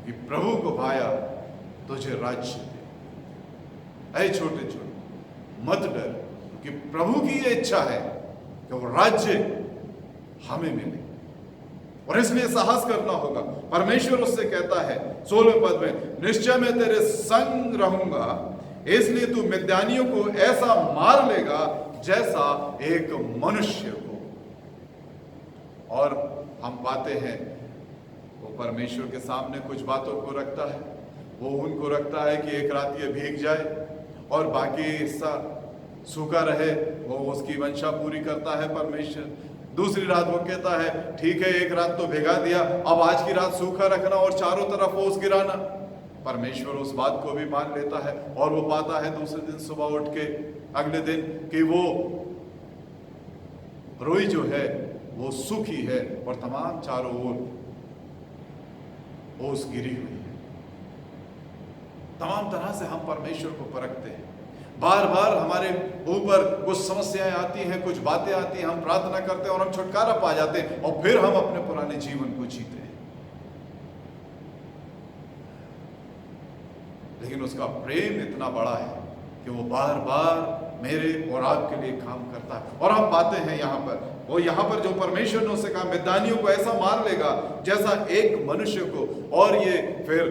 कि प्रभु को भाया तुझे राज्य दे। ऐ छोटे झुंड मत डर कि प्रभु की ये इच्छा है कि वो राज्य हमें मिले, और इसलिए साहस करना होगा। परमेश्वर उससे कहता है 16वें पद में, निश्चय मैं तेरे संग रहूंगा, इसलिए तू मिद्यानियों को ऐसा मार लेगा जैसा एक मनुष्य को। और हम पाते हैं वो परमेश्वर के सामने कुछ बातों को रखता है। वो उनको रखता है कि एक रात ये भीग जाए और बाकी हिस्सा सूखा रहे, वो उसकी वंशा पूरी करता है परमेश्वर। दूसरी रात वो कहता है ठीक है एक रात तो भिगा दिया, अब आज की रात सूखा रखना और चारों तरफ ओस गिराना। परमेश्वर उस बात को भी मान लेता है और वो पाता है दूसरे दिन सुबह उठ के अगले दिन कि वो रोई जो है वो सूखी है और तमाम चारों ओर ओस गिरी हुई है। तमाम तरह से हम परमेश्वर को परखते हैं। बार बार हमारे ऊपर कुछ समस्याएं आती हैं, कुछ बातें आती हैं, हम प्रार्थना करते हैं और हम छुटकारा पा जाते हैं और फिर हम अपने पुराने जीवन को जीते हैं। लेकिन उसका प्रेम इतना बड़ा है कि वो बार बार मेरे और आपके लिए काम करता है। और हम पाते हैं यहाँ पर जो परमेश्वर ने उससे कहा मिद्यानियों को ऐसा मार लेगा जैसा एक मनुष्य को, और ये फिर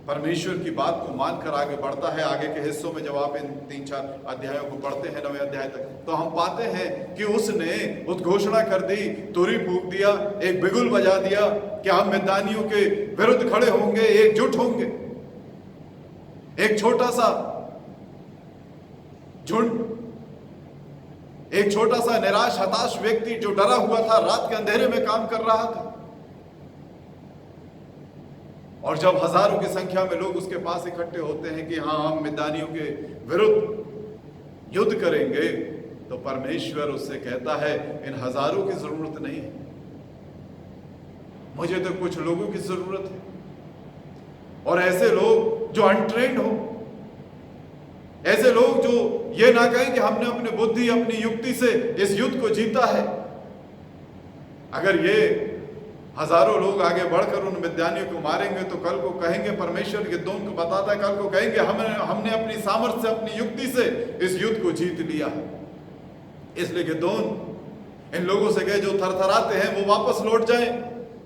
परमेश्वर की बात को मानकर आगे बढ़ता है। आगे के हिस्सों में जब आप इन 3-4 अध्यायों को पढ़ते हैं 9वें अध्याय तक, तो हम पाते हैं कि उसने उद्घोषणा कर दी, तुरी फूंक दिया, एक बिगुल बजा दिया कि हम मिद्यानियों के विरुद्ध खड़े होंगे, एकजुट होंगे। एक छोटा सा झुंड, एक छोटा सा निराश हताश व्यक्ति जो डरा हुआ था, रात के अंधेरे में काम कर रहा था, और जब हजारों की संख्या में लोग उसके पास इकट्ठे होते हैं कि हाँ हम मिद्यानियों के विरुद्ध युद्ध करेंगे, तो परमेश्वर उससे कहता है इन हजारों की जरूरत नहीं है, मुझे तो कुछ लोगों की जरूरत है। और ऐसे लोग जो अनट्रेंड हो, ऐसे लोग जो ये ना कहें कि हमने अपनी बुद्धि अपनी युक्ति से इस युद्ध को जीता है। अगर ये हजारों लोग आगे बढ़कर उन मिद्यानियों को मारेंगे तो कल को कहेंगे, परमेश्वर गिदोन को बताता है, कल को कहेंगे हमने अपनी सामर्थ्य से अपनी युक्ति से इस युद्ध को जीत लिया है। इसलिए गिदोन इन लोगों से कहे जो थरथराते हैं वो वापस लौट जाएं,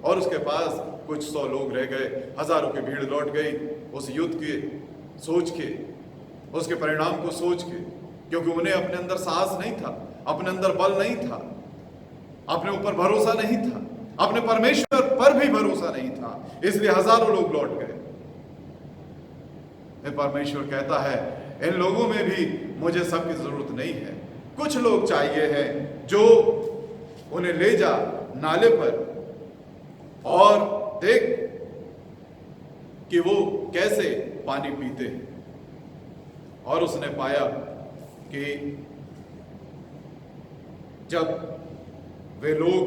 और उसके पास कुछ 100 लोग रह गए, हजारों की भीड़ लौट गई उस युद्ध के सोच के, उसके परिणाम को सोच के, क्योंकि उन्हें अपने अंदर साहस नहीं था, अपने अंदर बल नहीं था, अपने ऊपर भरोसा नहीं था, अपने परमेश्वर पर भी भरोसा नहीं था, इसलिए हजारों लोग लौट गए। परमेश्वर कहता है इन लोगों में भी मुझे सबकी जरूरत नहीं है, कुछ लोग चाहिए हैं जो उन्हें ले जा नाले पर और देख कि वो कैसे पानी पीते हैं। और उसने पाया कि जब वे लोग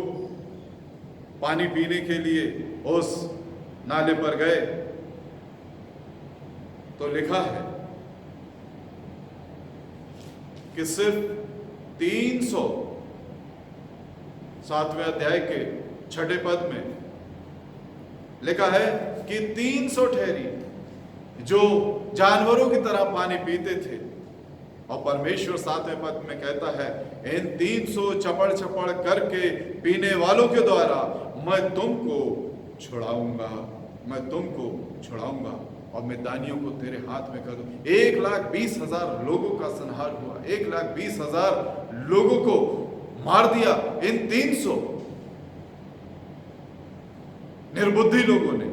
पानी पीने के लिए उस नाले पर गए तो लिखा है कि सिर्फ 300, 7वें अध्याय के 6ठे पद में लिखा है कि 300 ठहरी जो जानवरों की तरह पानी पीते थे। और परमेश्वर 7वें पद में कहता है इन 300 चपड़ चपड़ करके पीने वालों के द्वारा मैं तुमको छुड़ाऊंगा, मैं तुमको छुड़ाऊंगा और मिद्यानियों को तेरे हाथ में कर दूं। 1,20,000 लोगों का संहार हुआ, 1,20,000 लोगों को मार दिया इन 300 निर्बुद्धि लोगों ने,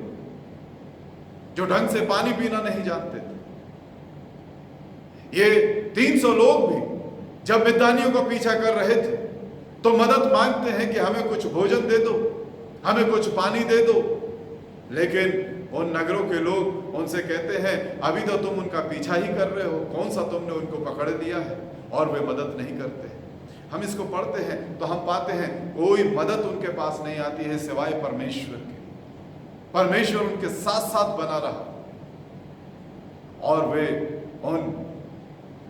जो ढंग से पानी पीना नहीं जानते थे। ये 300 लोग भी जब मिद्यानियों को पीछा कर रहे थे तो मदद मांगते हैं कि हमें कुछ भोजन दे दो, हमें कुछ पानी दे दो। लेकिन उन नगरों के लोग उनसे कहते हैं, अभी तो तुम उनका पीछा ही कर रहे हो, कौन सा तुमने उनको पकड़ लिया है? और वे मदद नहीं करते। हम इसको पढ़ते हैं तो हम पाते हैं कोई मदद उनके पास नहीं आती है सिवाय परमेश्वर के। परमेश्वर उनके साथ साथ बना रहा और वे उन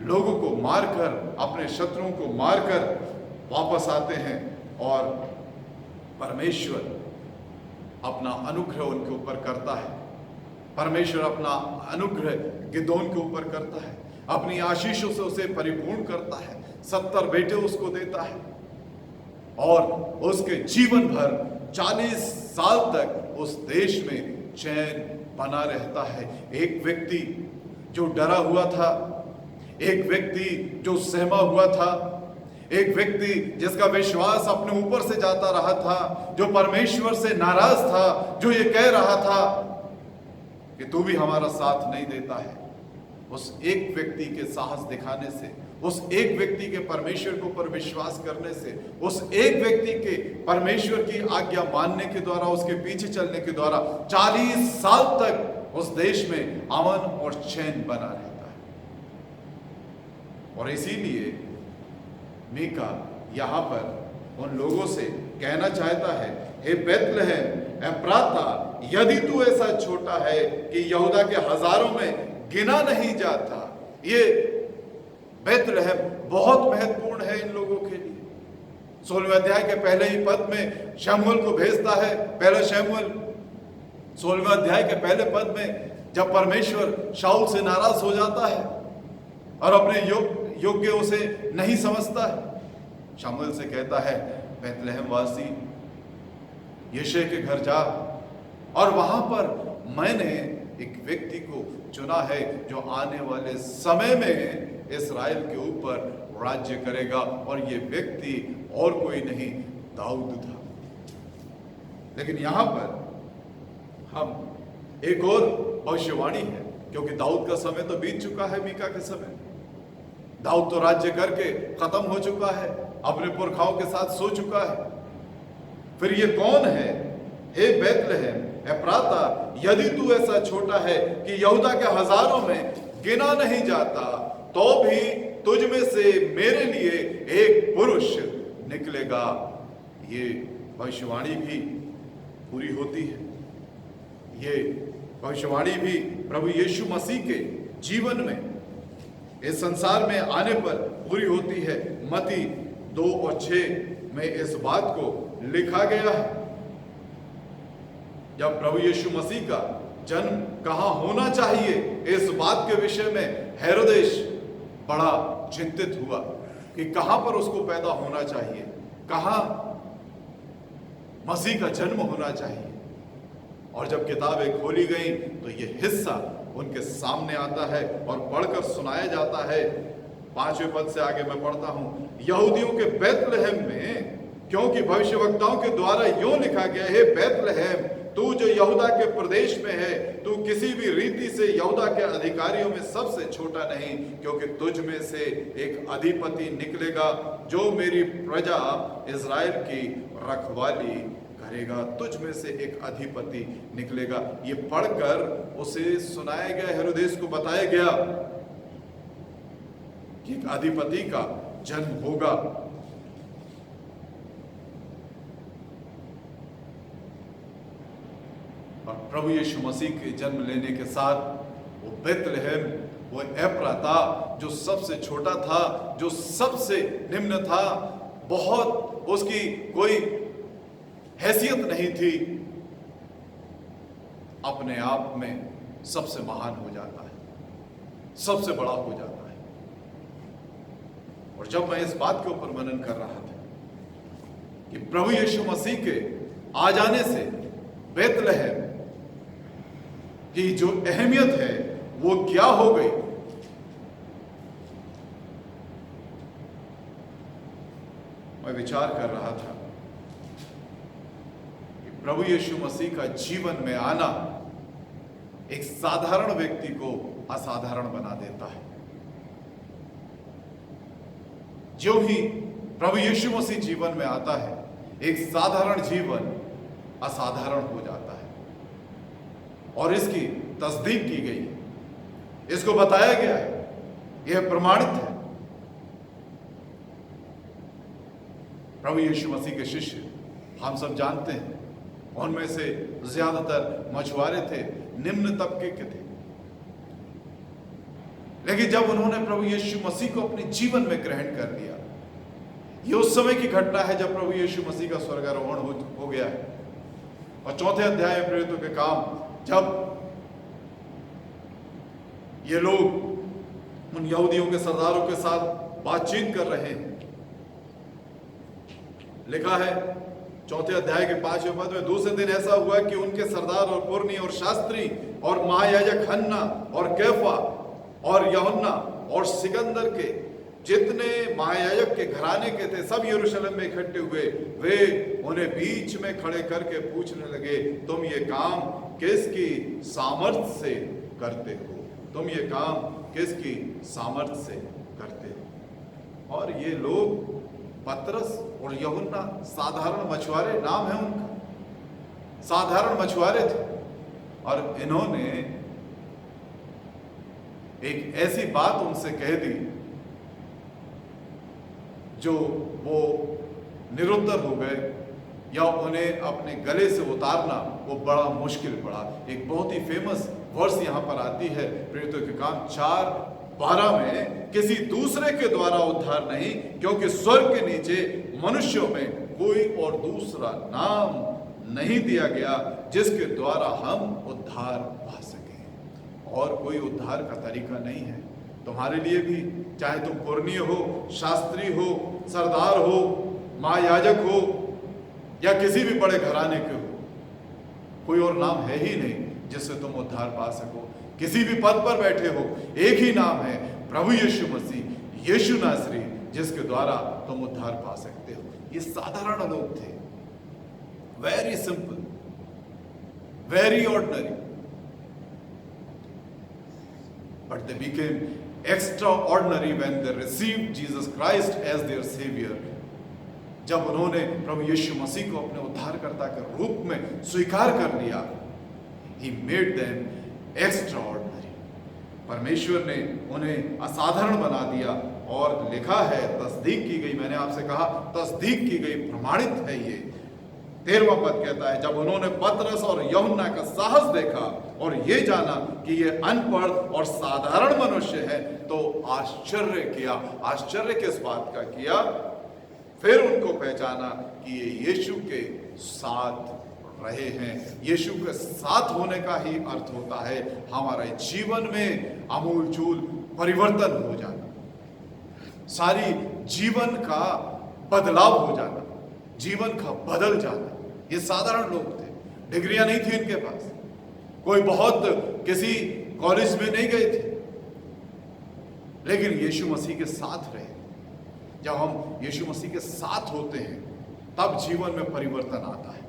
लोगों को मारकर, अपने शत्रुओं को मारकर वापस आते हैं और परमेश्वर अपना अनुग्रह उनके ऊपर करता है। परमेश्वर अपना अनुग्रह गिदोन के ऊपर करता है, अपनी आशीषों से उसे परिपूर्ण करता है। 70 बेटे उसको देता है और उसके जीवन भर 40 साल तक उस देश में चैन बना रहता है। एक व्यक्ति जो डरा हुआ था, एक व्यक्ति जो सहमा हुआ था, एक व्यक्ति जिसका विश्वास अपने ऊपर से जाता रहा था, जो परमेश्वर से नाराज था, जो ये कह रहा था कि तू भी हमारा साथ नहीं देता है, उस एक व्यक्ति के साहस दिखाने से, उस एक व्यक्ति के परमेश्वर के ऊपर विश्वास करने से, उस एक व्यक्ति के परमेश्वर की आज्ञा मानने के द्वारा, उसके पीछे चलने के द्वारा 40 साल तक उस देश में अमन और चैन बना रहता है। और इसीलिए मीका यहां पर उन लोगों से कहना चाहता है, हे बैतलहम एफ्राता, यदि तू ऐसा छोटा है कि यहूदा के हजारों में गिना नहीं जाता। ये बैतलहम बहुत महत्वपूर्ण है इन लोगों के लिए। 16वें अध्याय के पहले ही पद में शमूएल को भेजता है। पहला शमूएल 16वें अध्याय के पहले पद में जब परमेश्वर शाऊल से नाराज हो जाता है और अपने योग्य उसे नहीं समझता है, शमूएल से कहता है, बैतलहम वासी यिशै के घर जा और वहां पर मैंने एक व्यक्ति को चुना है जो आने वाले समय में इस्राएल के ऊपर राज्य करेगा। और ये व्यक्ति और कोई नहीं, दाऊद था। लेकिन यहां पर हम एक और भविष्यवाणी है, क्योंकि दाऊद का समय तो बीत चुका है मीका के समय। दाऊद तो राज्य करके खत्म हो चुका है, अपने पुरखाओं के साथ सो चुका है। फिर ये कौन है? हे बैतलहम एफ्राता, यदि तू ऐसा छोटा है कि यहूदा के हजारों में गिना नहीं जाता, तो भी तुझ में से मेरे लिए एक पुरुष निकलेगा। ये भविष्यवाणी भी पूरी होती है। ये भविष्यवाणी भी प्रभु यीशु मसीह के जीवन में, इस संसार में आने पर पूरी होती है। मत्ती 2 और 6 में इस बात को लिखा गया है। जब प्रभु यीशु मसीह का जन्म कहां होना चाहिए, इस बात के विषय में हेरोदेस बड़ा चिंतित हुआ कि कहां पर उसको पैदा होना चाहिए, कहां मसीह का जन्म होना चाहिए। और जब किताबें खोली गई तो यह हिस्सा उनके सामने आता है और पढ़कर सुनाया जाता है। 5वें पद से आगे मैं पढ़ता हूं, यहूदियों के बैतलहम में, क्योंकि भविष्यवक्ताओं के द्वारा यूं लिखा गया है, बैतलहम तू जो यहूदा के प्रदेश में है, तू किसी भी रीति से यहूदा के अधिकारियों में सबसे छोटा नहीं, क्योंकि तुझ में से एक अधिपति निकलेगा जो मेरी प्रजा इज़राइल की रखवाली करेगा। तुझ में से एक अधिपति निकलेगा। ये पढ़कर उसे सुनाया गया, हेरोदेस को बताया गया कि एक अधिपति का जन्म होगा। और प्रभु यीशु मसीह के जन्म लेने के साथ वो बैतलहम, वो एफ्राता जो सबसे छोटा था, जो सबसे निम्न था, बहुत उसकी कोई हैसियत नहीं थी, अपने आप में सबसे महान हो जाता है, सबसे बड़ा हो जाता है। और जब मैं इस बात के ऊपर मनन कर रहा था कि प्रभु यीशु मसीह के आ जाने से बैतलहम की जो अहमियत है वो क्या हो गई, मैं विचार कर रहा था कि प्रभु यीशु मसीह का जीवन में आना एक साधारण व्यक्ति को असाधारण बना देता है। जो ही प्रभु यीशु मसीह जीवन में आता है, एक साधारण जीवन असाधारण हो जाता है। और इसकी तस्दीक की गई, इसको बताया गया है, यह प्रमाणित है। प्रभु यीशु मसीह के शिष्य हम सब जानते हैं, उनमें से ज्यादातर मछुआरे थे, निम्न तबके के थे। लेकिन जब उन्होंने प्रभु यीशु मसीह को अपने जीवन में ग्रहण कर लिया, यह उस समय की घटना है जब प्रभु यीशु मसीह का स्वर्गारोहण हो गया है। और चौथे अध्याय में प्रेरितों के काम, जब ये लोग उन यहूदियों के सरदारों के साथ बातचीत कर रहे हैं, लिखा है चौथे अध्याय के 5वें पद में, दूसरे दिन ऐसा हुआ कि उनके सरदार और पुरनी और शास्त्री और महायाजक हन्ना और कैफा और यूहन्ना और सिकंदर के जितने महायाजक के घराने के थे, सब यरूशलेम में इकट्ठे हुए। वे उन्हें बीच में खड़े करके पूछने लगे, तुम ये काम किसकी सामर्थ्य से करते हो? तुम ये काम किसकी सामर्थ्य से करते हो? और ये लोग पतरस और यूहन्ना साधारण मछुआरे, नाम है उनका, साधारण मछुआरे थे। और इन्होंने एक ऐसी बात उनसे कह दी जो वो निरुत्तर हो गए, या उन्हें अपने गले से उतारना वो बड़ा मुश्किल पड़ा। एक बहुत ही फेमस वर्स यहां पर आती है प्रेरितों के काम 4:12 में, किसी दूसरे के द्वारा उद्धार नहीं, क्योंकि स्वर्ग के नीचे मनुष्यों में कोई और दूसरा नाम नहीं दिया गया जिसके द्वारा हम उद्धार पा सकें। और कोई उद्धार का तरीका नहीं है तुम्हारे लिए भी, चाहे तुम पुरनीय हो, शास्त्री हो, सरदार हो, महायाजक हो, या किसी भी बड़े घराने के हो। कोई और नाम है ही नहीं जिससे तुम उद्धार पा सको। किसी भी पद पर बैठे हो, एक ही नाम है, प्रभु यीशु मसीह, यीशु नासरी, जिसके द्वारा तुम उद्धार पा सकते हो। ये साधारण लोग थे, very simple, very ordinary, but they became extraordinary when they received Jesus Christ as their savior। जब उन्होंने प्रभु यीशु मसीह को अपने उद्धारकर्ता के रूप में स्वीकार कर लिया, he made them extraordinary। परमेश्वर ने उन्हें असाधारण बना दिया। और लिखा है, तस्दीक की गई, मैंने आपसे कहा तस्दीक की गई, प्रमाणित है ये। 13वां पद कहता है, जब उन्होंने पतरस और यूहन्ना का साहस देखा और ये जाना कि ये अनपढ़ और साधारण मनुष्य है, तो आश्चर्य किया। आश्चर्य किस बात का किया? फिर उनको पहचाना कि ये यीशु के साथ रहे हैं। यीशु के साथ होने का ही अर्थ होता है हमारे जीवन में आमूलचूल परिवर्तन हो जाना, सारी जीवन का बदलाव हो जाना, जीवन का बदल जाना। ये साधारण लोग थे, डिग्रियां नहीं थी इनके पास, कोई बहुत किसी कॉलेज में नहीं गए थे, लेकिन यीशु मसीह के साथ रहे। जब हम यीशु मसीह के साथ होते हैं तब जीवन में परिवर्तन आता है।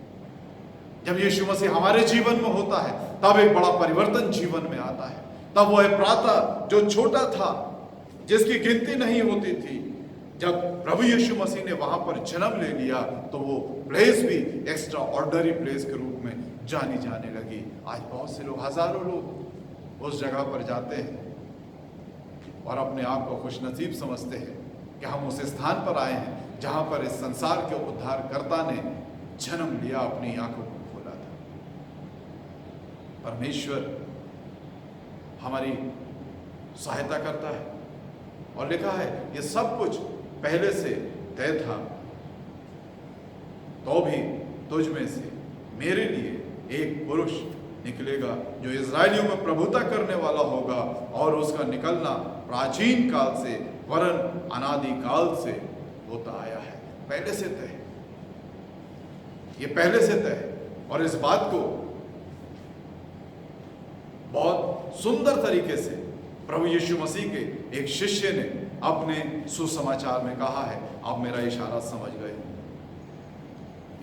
जब यीशु मसीह हमारे जीवन में होता है तब एक बड़ा परिवर्तन जीवन में आता है। तब वो एफ्राता जो छोटा था, जिसकी गिनती नहीं होती थी, जब प्रभु यीशु मसीह ने वहां पर जन्म ले लिया तो वो प्लेस भी एक्स्ट्रा ऑर्डिनरी प्लेस के रूप में जानी जाने लगी। आज बहुत से लोग, हजारों लोग उस जगह पर जाते हैं और अपने आप को खुशनसीब समझते हैं कि हम उस स्थान पर आए हैं जहां पर इस संसार के उद्धारकर्ता ने जन्म लिया, अपनी आंखों को खोला था। परमेश्वर हमारी सहायता करता है। और लिखा है, ये सब कुछ पहले से तय था, तो भी तुझ में से मेरे लिए एक पुरुष निकलेगा जो इजराइलियों में प्रभुता करने वाला होगा, और उसका निकलना प्राचीन काल से वरन अनादि काल से होता आया है। पहले से तय, ये पहले से तय। और इस बात को बहुत सुंदर तरीके से प्रभु यीशु मसीह के एक शिष्य ने अपने सुसमाचार में कहा है। आप मेरा इशारा समझ गए।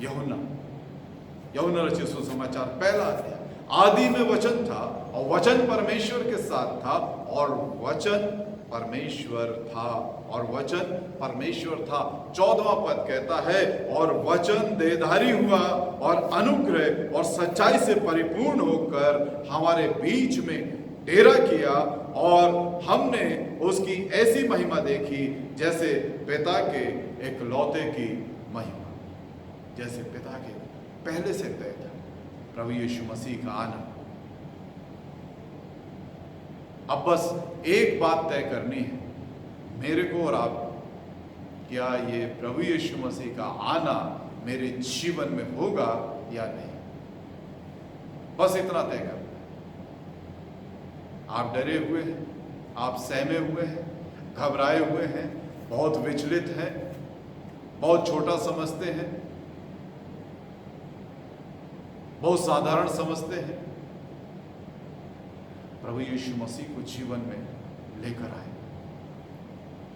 यूहन्ना रचित सुसमाचार पहला अध्याय। आदि में वचन था और वचन परमेश्वर के साथ था और वचन परमेश्वर था और वचन परमेश्वर था। 14वां पद कहता है और वचन देहधारी हुआ और अनुग्रह और सच्चाई से परिपूर्ण होकर हमारे बीच में डेरा किया और हमने उसकी ऐसी महिमा देखी जैसे पिता के एकलौते की महिमा, जैसे पिता के पहले से तय था प्रभु यीशु मसीह का आना। अब बस एक बात तय करनी है मेरे को और आप, क्या ये प्रभु यीशु मसीह का आना मेरे जीवन में होगा या नहीं। बस इतना तय करना। आप डरे हुए हैं, आप सहमे हुए हैं, घबराए हुए हैं, बहुत विचलित हैं, बहुत छोटा समझते हैं, बहुत साधारण समझते हैं। प्रभु यीशु मसीह को जीवन में लेकर आए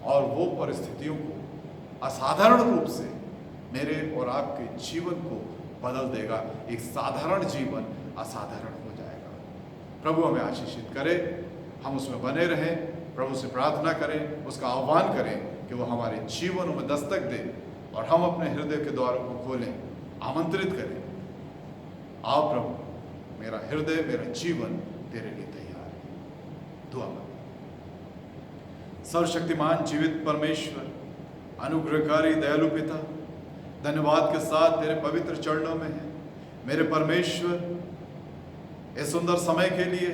और वो परिस्थितियों को असाधारण रूप से मेरे और आपके जीवन को बदल देगा। एक साधारण जीवन असाधारण हो जाएगा। प्रभु हमें आशीषित करे, हम उसमें बने रहें, प्रभु से प्रार्थना करें, उसका आह्वान करें कि वो हमारे जीवनों में दस्तक दे और हम अपने हृदय के द्वारों को खोलें, आमंत्रित करें। आओ प्रभु, मेरा हृदय, मेरा जीवन तेरे लिए तैयार है। दुआ मांगे। सर्वशक्तिमान जीवित परमेश्वर, अनुग्रहकारी दयालु पिता, धन्यवाद के साथ तेरे पवित्र चरणों में है। मेरे परमेश्वर, इस सुंदर समय के लिए,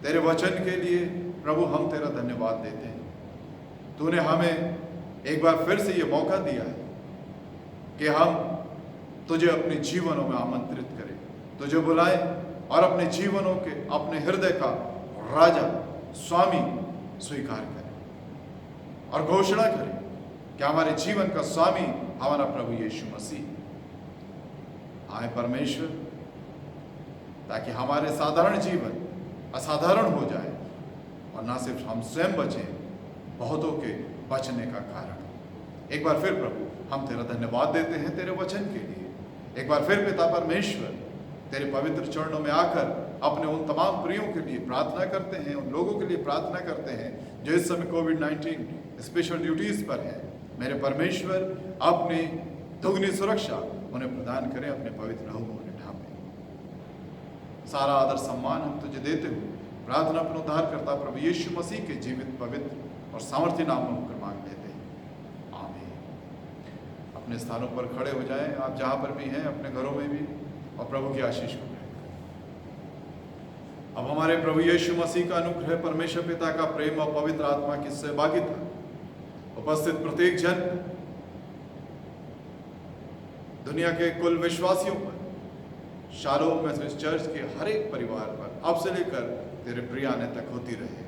तेरे वचन के लिए प्रभु हम तेरा धन्यवाद देते हैं। तूने हमें एक बार फिर से ये मौका दिया है कि हम तुझे अपने जीवनों में आमंत्रित करें, तुझे बुलाएं और अपने जीवनों के, अपने हृदय का राजा, स्वामी स्वीकार करें और घोषणा करें कि हमारे जीवन का स्वामी हमारा प्रभु यीशु मसीह आए परमेश्वर, ताकि हमारे साधारण जीवन असाधारण हो जाए और ना सिर्फ हम स्वयं बचें, बहुतों के बचने का कारण। एक बार फिर प्रभु हम तेरा धन्यवाद देते हैं तेरे वचन के लिए। एक बार फिर पिता परमेश्वर, तेरे पवित्र चरणों में आकर अपने उन तमाम प्रियों के लिए प्रार्थना करते हैं, उन लोगों के लिए प्रार्थना करते हैं जो इस समय कोविड-19 स्पेशल ड्यूटीज पर हैं। मेरे परमेश्वर, अपनी दुगनी सुरक्षा उन्हें प्रदान करें, अपने पवित्र लहू में उन्हें ढांपें। सारा आदर सम्मान हम तुझे देते हुए प्रार्थना अपने उद्धारकर्ता प्रभु यीशु मसीह के जीवित, पवित्र और सामर्थ्य नाम में होकर मांग लेते हैं, आमीन। अपने स्थानों पर खड़े हो जाएं, आप जहां पर भी हैं, अपने घरों में भी, और प्रभु की आशीष को ग्रहण करें। अब हमारे प्रभु यीशु मसीह का अनुग्रह, परमेश्वर पिता का प्रेम और पवित्र आत्मा की सहभागिता उपस्थित प्रत्येक जन, दुनिया के कुल विश्वासियों पर, शालोम मैसेज चर्च के हर एक परिवार पर अब से लेकर तेरे प्रिय आने तक होती रहे।